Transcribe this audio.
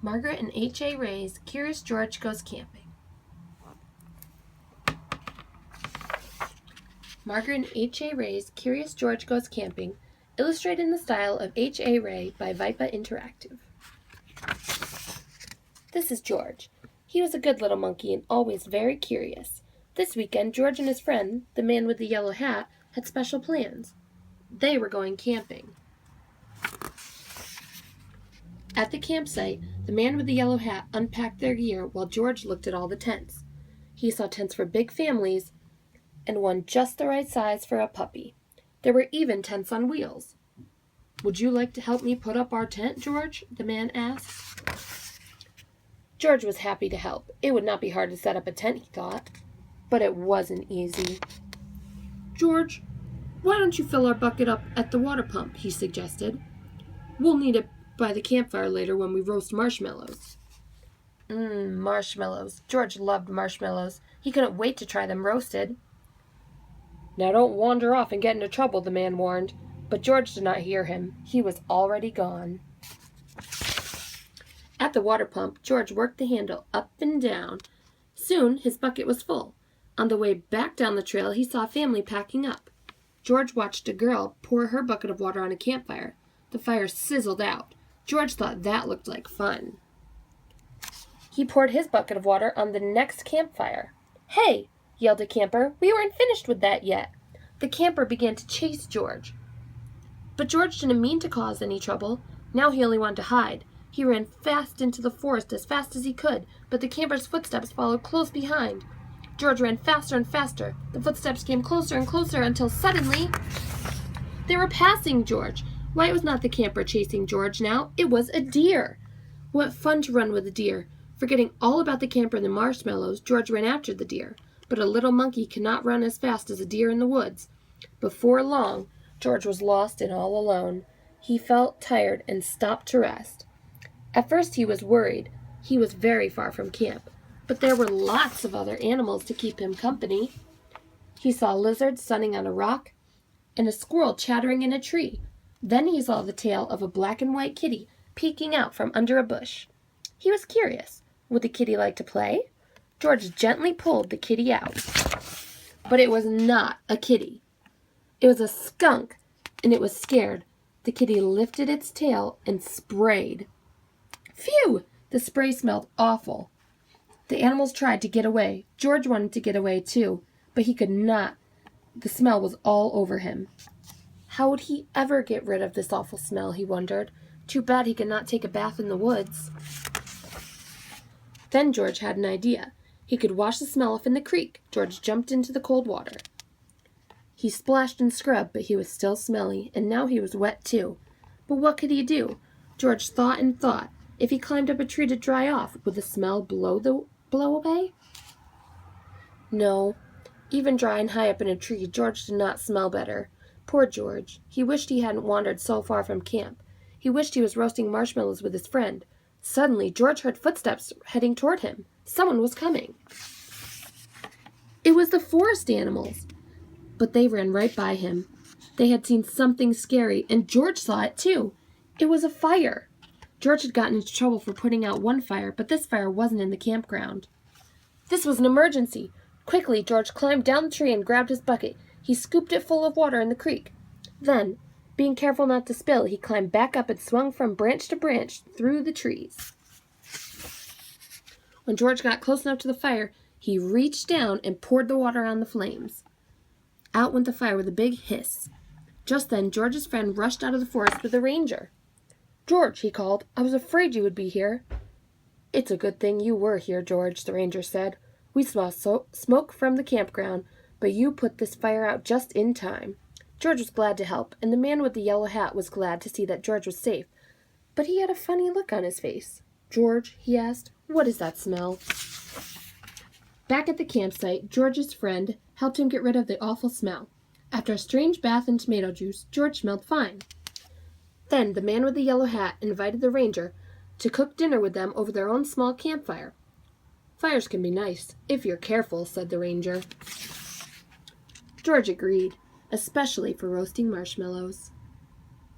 Margaret and H.A. Ray's Curious George Goes Camping. Margaret and H.A. Ray's Curious George Goes Camping, illustrated in the style of H.A. Ray by Vipa Interactive. This is George. He was a good little monkey and always very curious. This weekend, George and his friend, the man with the yellow hat, had special plans. They were going camping. At the campsite, the man with the yellow hat unpacked their gear while George looked at all the tents. He saw tents for big families and one just the right size for a puppy. There were even tents on wheels. "Would you like to help me put up our tent, George?" the man asked. George was happy to help. It would not be hard to set up a tent, he thought. But it wasn't easy. "George, why don't you fill our bucket up at the water pump?" he suggested. "We'll need it by the campfire later when we roast marshmallows." Marshmallows. George loved marshmallows. He couldn't wait to try them roasted. "Now don't wander off and get into trouble," the man warned. But George did not hear him. He was already gone. At the water pump, George worked the handle up and down. Soon his bucket was full. On the way back down the trail, he saw a family packing up. George watched a girl pour her bucket of water on a campfire. The fire sizzled out. George thought that looked like fun. He poured his bucket of water on the next campfire. "Hey!" yelled a camper. "We weren't finished with that yet." The camper began to chase George. But George didn't mean to cause any trouble. Now he only wanted to hide. He ran fast into the forest as fast as he could, but the camper's footsteps followed close behind. George ran faster and faster. The footsteps came closer and closer until suddenly they were passing George. Why, it was not the camper chasing George now. It was a deer. What fun to run with a deer. Forgetting all about the camper and the marshmallows, George ran after the deer. But a little monkey cannot run as fast as a deer in the woods. Before long, George was lost and all alone. He felt tired and stopped to rest. At first he was worried. He was very far from camp, but there were lots of other animals to keep him company. He saw a lizard sunning on a rock and a squirrel chattering in a tree. Then he saw the tail of a black and white kitty peeking out from under a bush. He was curious. Would the kitty like to play? George gently pulled the kitty out. But it was not a kitty. It was a skunk, and it was scared. The kitty lifted its tail and sprayed. Phew! The spray smelled awful. The animals tried to get away. George wanted to get away too, but he could not. The smell was all over him. How would he ever get rid of this awful smell, he wondered. Too bad he could not take a bath in the woods. Then George had an idea. He could wash the smell off in the creek. George jumped into the cold water. He splashed and scrubbed, but he was still smelly, and now he was wet too. But what could he do? George thought and thought. If he climbed up a tree to dry off, would the smell blow away? No. Even dry and high up in a tree, George did not smell better. Poor George. He wished he hadn't wandered so far from camp. He wished he was roasting marshmallows with his friend. Suddenly, George heard footsteps heading toward him. Someone was coming. It was the forest animals. But they ran right by him. They had seen something scary, and George saw it too. It was a fire. George had gotten into trouble for putting out one fire, but this fire wasn't in the campground. This was an emergency. Quickly, George climbed down the tree and grabbed his bucket. He scooped it full of water in the creek. Then, being careful not to spill, he climbed back up and swung from branch to branch through the trees. When George got close enough to the fire, he reached down and poured the water on the flames. Out went the fire with a big hiss. Just then, George's friend rushed out of the forest with a ranger. "George," he called, "I was afraid you would be here." "It's a good thing you were here, George," the ranger said. "We saw smoke from the campground, but you put this fire out just in time." George was glad to help, and the man with the yellow hat was glad to see that George was safe. But he had a funny look on his face. "George," he asked, "what is that smell?" Back at the campsite, George's friend helped him get rid of the awful smell. After a strange bath in tomato juice, George smelled fine. Then the man with the yellow hat invited the ranger to cook dinner with them over their own small campfire. "Fires can be nice, if you're careful," said the ranger. George agreed, especially for roasting marshmallows.